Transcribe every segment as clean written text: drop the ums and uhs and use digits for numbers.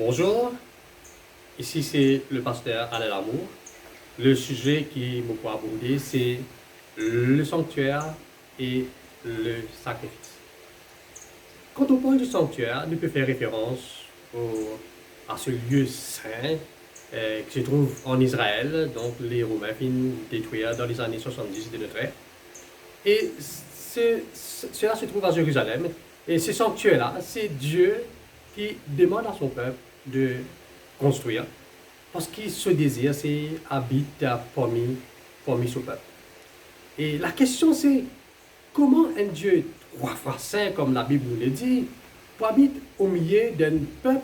Bonjour, ici c'est le pasteur Alain Lamour. Le sujet qui me faut aborder, c'est le sanctuaire et le sacrifice. Quand on parle du sanctuaire, on peut faire référence à ce lieu saint qui se trouve en Israël, donc les Romains finissent détruire dans les années 70 de notre ère. Et cela se trouve à Jérusalem. Et ce sanctuaire-là, c'est Dieu qui demande à son peuple de construire, parce qu'il se désire, c'est habite parmi son peuple. Et la question c'est, comment un Dieu trois fois saint, comme la Bible nous le dit, peut habiter au milieu d'un peuple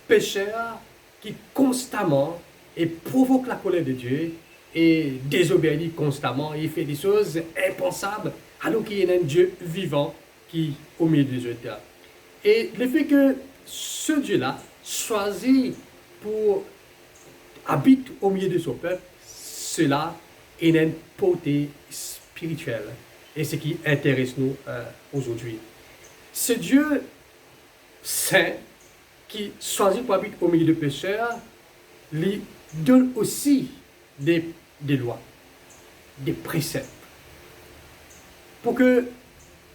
pécheur qui constamment et provoque la colère de Dieu et désobéit constamment et fait des choses impensables, alors qu'il y a un Dieu vivant qui est au milieu des eux. Et le fait que ce Dieu-là choisit pour habiter au milieu de son peuple, cela est une portée spirituelle. Et ce qui intéresse nous aujourd'hui. Ce Dieu saint qui choisit pour habiter au milieu de pécheurs, lui donne aussi des lois, des préceptes. Pour que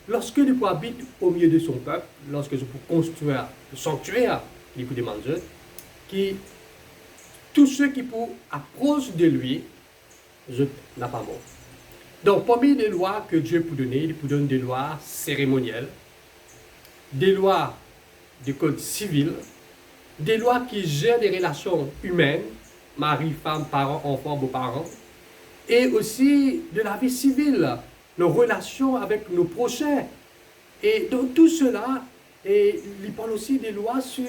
lorsque nous habitons au milieu de son peuple, lorsque nous pouvons construire le sanctuaire, il vous demande que tous ceux qui approchent de lui, je n'ai pas mort. Donc, parmi les lois que Dieu peut donner, il peut donner des lois cérémonielles, des lois du code civil, des lois qui gèrent les relations humaines, mari, femme, parents, enfants, beaux-parents, et aussi de la vie civile, nos relations avec nos prochains. Et dans tout cela, il parle aussi des lois sur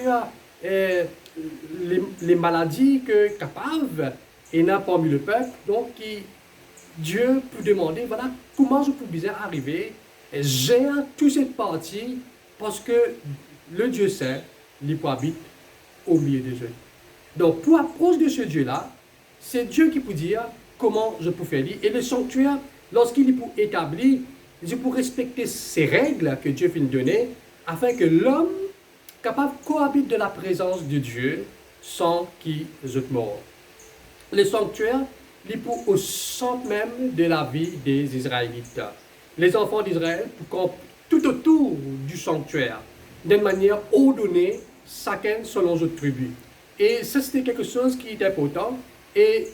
les maladies capables et n'a parmi le peuple. Donc, Dieu peut demander, voilà, comment je peux bien arriver et gérer toute cette partie parce que le Dieu saint, il habite au milieu des eux. Donc, pour approcher de ce Dieu-là, c'est Dieu qui peut dire comment je peux faire. Et le sanctuaire, lorsqu'il est pour établir, je peux respecter ces règles que Dieu vient de donner afin que l'homme capable cohabite de la présence de Dieu sans qu'il soit mort. Le sanctuaire, il est pour au centre même de la vie des Israélites. Les enfants d'Israël, tout autour du sanctuaire, d'une manière ordonnée, chacun selon sa tribu. Et ça, c'était quelque chose qui est important. Et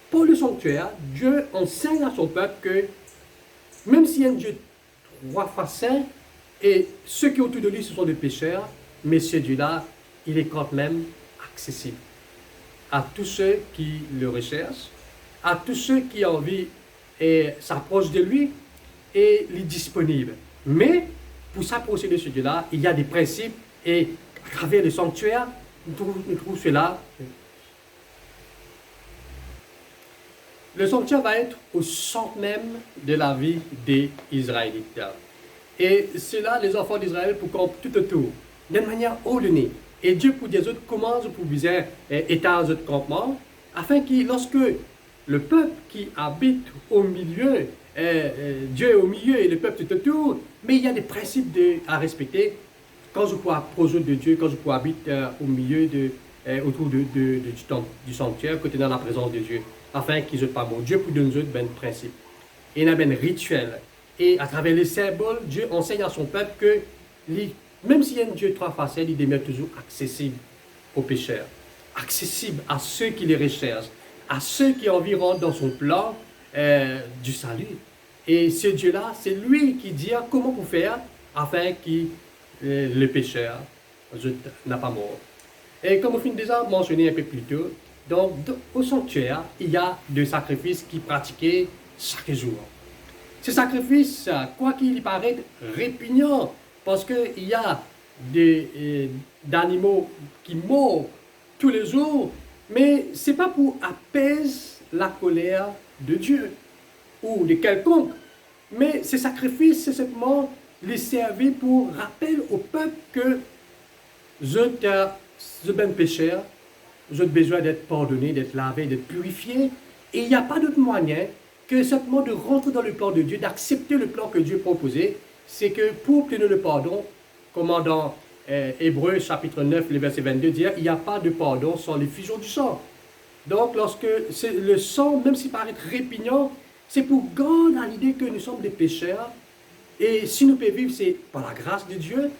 pour le sanctuaire, Dieu enseigne à son peuple que même s'il y a un Dieu trois fois saint, et ceux qui autour de lui, ce sont des pécheurs, mais ce Dieu-là, il est quand même accessible à tous ceux qui le recherchent, à tous ceux qui ont envie et s'approchent de lui, et il est disponible. Mais pour s'approcher de ce Dieu-là, il y a des principes, et à travers le sanctuaire, nous trouvons cela. Le sanctuaire va être au centre même de la vie des Israélites. Et cela, les enfants d'Israël, pour qu'on tout autour, d'une manière ordonnée. Et Dieu pour dire autres comment vous pouvez étendre votre campement, afin que lorsque le peuple qui habite au milieu, Dieu est au milieu et le peuple tout autour, mais il y a des principes à respecter. Quand je peux approcher de Dieu, quand je peux habiter au milieu autour du sanctuaire, côté dans la présence de Dieu, afin qu'ils ne soient pas morts. Dieu peut donner un principe. Et il y a un rituel. Et à travers les symboles, Dieu enseigne à son peuple que même s'il y a un Dieu trois facettes, il demeure toujours accessible aux pécheurs, accessible à ceux qui les recherchent, à ceux qui ont envie de rentrer dans son plan du salut. Et ce Dieu-là, c'est lui qui dit comment pour faire afin que le pécheur n'a pas mort. Et comme on finit déjà mentionné un peu plus tôt, donc au sanctuaire, il y a des sacrifices qui pratiqués chaque jour. Ces sacrifices, quoi qu'il y paraît répugnant, parce qu'il y a des animaux qui meurent tous les jours, mais ce n'est pas pour apaiser la colère de Dieu ou de quelconque, mais ces sacrifices, c'est simplement les servir pour rappeler au peuple que je suis un pécheur, j'ai besoin d'être pardonné, d'être lavé, d'être purifié, et il n'y a pas d'autre moyen que simplement de rentrer dans le plan de Dieu, d'accepter le plan que Dieu proposait, c'est que pour obtenir le pardon, comme dans Hébreux chapitre 9, le verset 22 dit « Il n'y a pas de pardon sans l'effusion du sang ». Donc, lorsque le sang, même s'il paraît répugnant, c'est pour garder à l'idée que nous sommes des pécheurs. Et si nous pouvons vivre, c'est par la grâce de Dieu.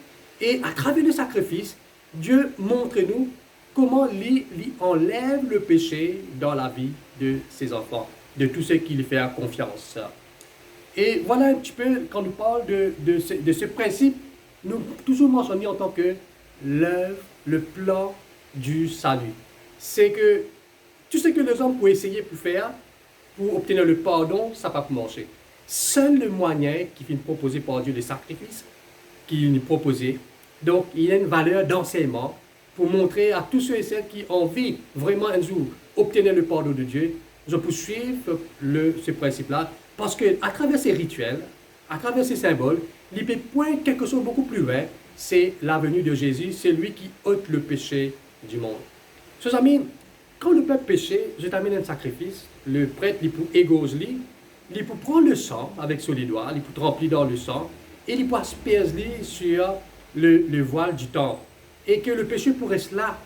Et à travers le sacrifice, Dieu montre-nous comment il enlève le péché dans la vie de ses enfants, de tous ceux qui lui font confiance. Et voilà un petit peu, quand nous parlons de ce principe, nous toujours mentionné en tant que l'œuvre, le plan du salut. C'est que tout ce que les hommes peuvent essayer pour faire, pour obtenir le pardon, ça ne va pas marcher. Seul le moyen qui vient proposer par Dieu, le sacrifice, qui nous proposé. Donc, il y a une valeur d'enseignement pour montrer à tous ceux et celles qui ont envie vraiment un jour obtenir le pardon de Dieu, je peux suivre ce principe-là, parce qu'à travers ces rituels, à travers ces symboles, il peut pointer quelque chose de beaucoup plus loin, c'est la venue de Jésus, c'est lui qui ôte le péché du monde. Chers amis, quand le peuple péchait, je t'amène un sacrifice, le prêtre, il peut égorger, il peut prendre le sang avec son doigt, il peut remplir dans le sang, et il peut asperger sur le voile du temple, et que le péché pourrait rester là.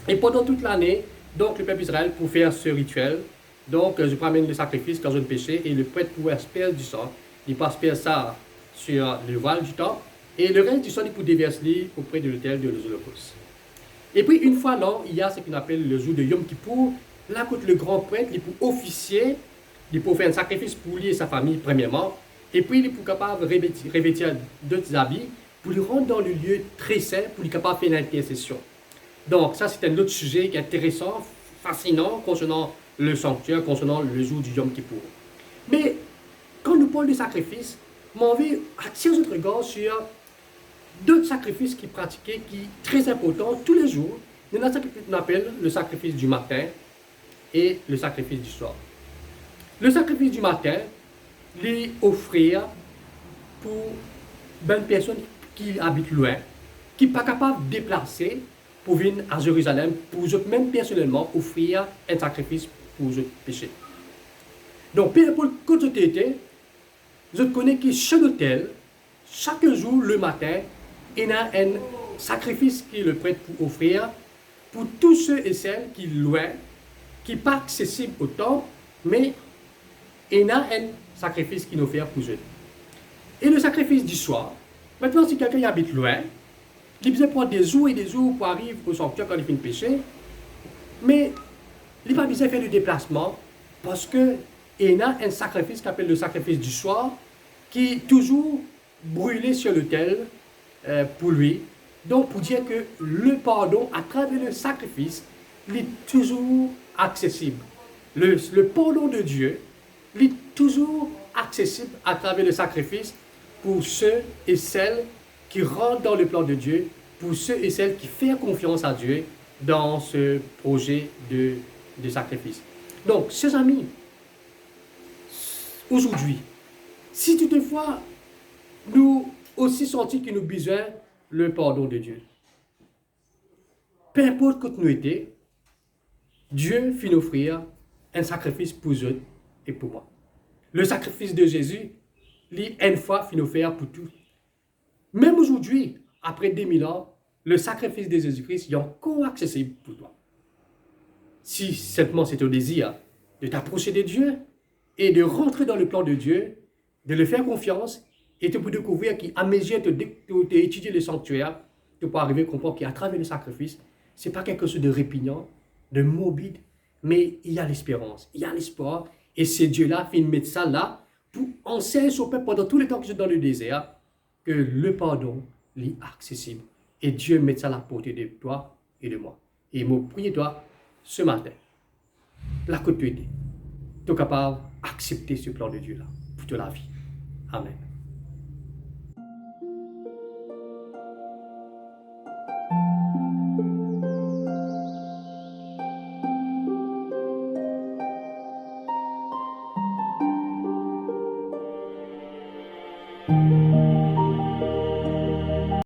Et pendant toute l'année, donc le peuple Israël pour faire ce rituel, donc je promène le sacrifice quand je péché, et le prêtre pouvait asperger du sang, il peut asperger ça sur le voile du temple, et le reste du sang, il peut déverser auprès de l'autel de l'Holocauste. Et puis, une fois l'an, il y a ce qu'on appelle le jour de Yom Kippour. Là, quand le grand prêtre, il peut officier, il peut faire un sacrifice pour lui et sa famille, premièrement. Et puis, il est capable de revêtir d'autres habits pour lui rendre dans le lieu très saint, pour lui capable de faire une intercession. Donc, ça, c'est un autre sujet qui est intéressant, fascinant, concernant le sanctuaire, concernant le jour du Yom Kippour. Mais, quand nous parlons de sacrifice, mon envie attire notre regard sur d'autres sacrifices qui pratiquaient, qui sont très importants tous les jours. Il y en a ce qu'on appelle le sacrifice du matin et le sacrifice du soir. Le sacrifice du matin, lui offrir pour une personne qui habite loin, qui n'est pas capable de déplacer pour venir à Jérusalem, pour même personnellement offrir un sacrifice pour le péché. Donc, peu importe quand tu étais, je connais que chez l'hôtel, chaque jour le matin, il y a un sacrifice que le prêtre peut offrir pour tous ceux et celles qui sont loin, qui ne sont pas accessibles au temple, mais il y a un sacrifice qui nous fait pour eux. Et le sacrifice du soir, maintenant si quelqu'un habite loin, il besoin prendre des jours et des jours pour arriver au sanctuaire quand il fait un péché, mais il n'a pas besoin de faire le déplacement parce qu'il y a un sacrifice qu'on appelle le sacrifice du soir qui est toujours brûlé sur l'autel pour lui. Donc, pour dire que le pardon, à travers le sacrifice, il est toujours accessible. Le pardon de Dieu, il est toujours accessible à travers le sacrifice pour ceux et celles qui rentrent dans le plan de Dieu, pour ceux et celles qui font confiance à Dieu dans ce projet de sacrifice. Donc, chers amis, aujourd'hui, si toutefois nous aussi sentis que nous avons besoin le pardon de Dieu, peu importe que nous étions, Dieu fit nous offrir un sacrifice pour eux et pour moi. Le sacrifice de Jésus, une fois, fit nous faire pour tous. Même aujourd'hui, après 2000 ans, le sacrifice de Jésus-Christ est encore accessible pour toi. Si simplement c'est ton désir de t'approcher de Dieu et de rentrer dans le plan de Dieu, de le faire confiance, et tu peux découvrir qu'à mesure de étudier le sanctuaire, tu peux arriver à comprendre qu'à travers le sacrifice, ce n'est pas quelque chose de répugnant, de morbide, mais il y a l'espérance, il y a l'espoir, et c'est Dieu-là qui met ça là pour enseigner son peuple pendant tout le temps que je suis dans le désert, que le pardon est accessible. Et Dieu met ça à la portée de toi et de moi. Et je prie toi ce matin, la côte tu es capable d'accepter ce plan de Dieu là pour toute la vie. Amen.